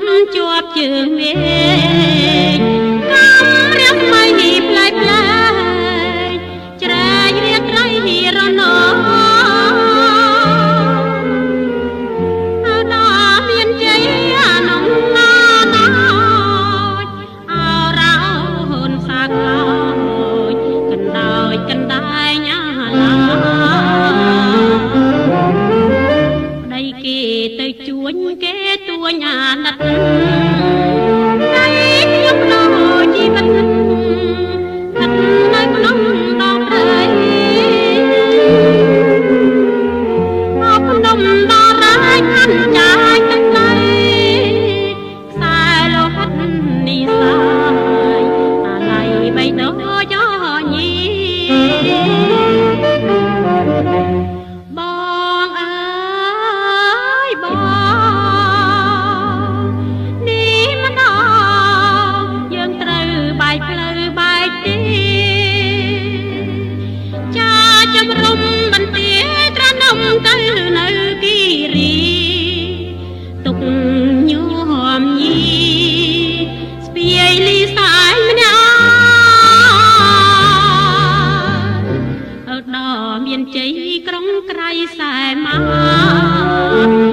មជាប់ជើងមេឃកំរៀបមិនផ្លែផ្លែច្រែករៀបត្រីរណោដល់មានជ័យអានងណាណាអរោហ៊ុនសាក្លោយកណ្ដោចកណ្ដែងអាឡាប្តីគេទៅជួញគេទួញអាណិតតែខ្ញុំដល់ជីវិតស្ថិតនៅក្នុងដងព្រៃអបនំដល់រាយខាន់ចាយទឹកដីខ្សែលោហិតនេះសាយអាឡ័យបីតោយោញីបងអើយបងនេះម្ដងយើងត្រូវបែកផ្លូវបែកទីចាជំរុំបន្ទាត្រនំទៅនៅគិរីទុកញោមញីស្ពាយលីសាយម្នាក់ដល់មានជ័យក្រុងក្រៃសែម៉ា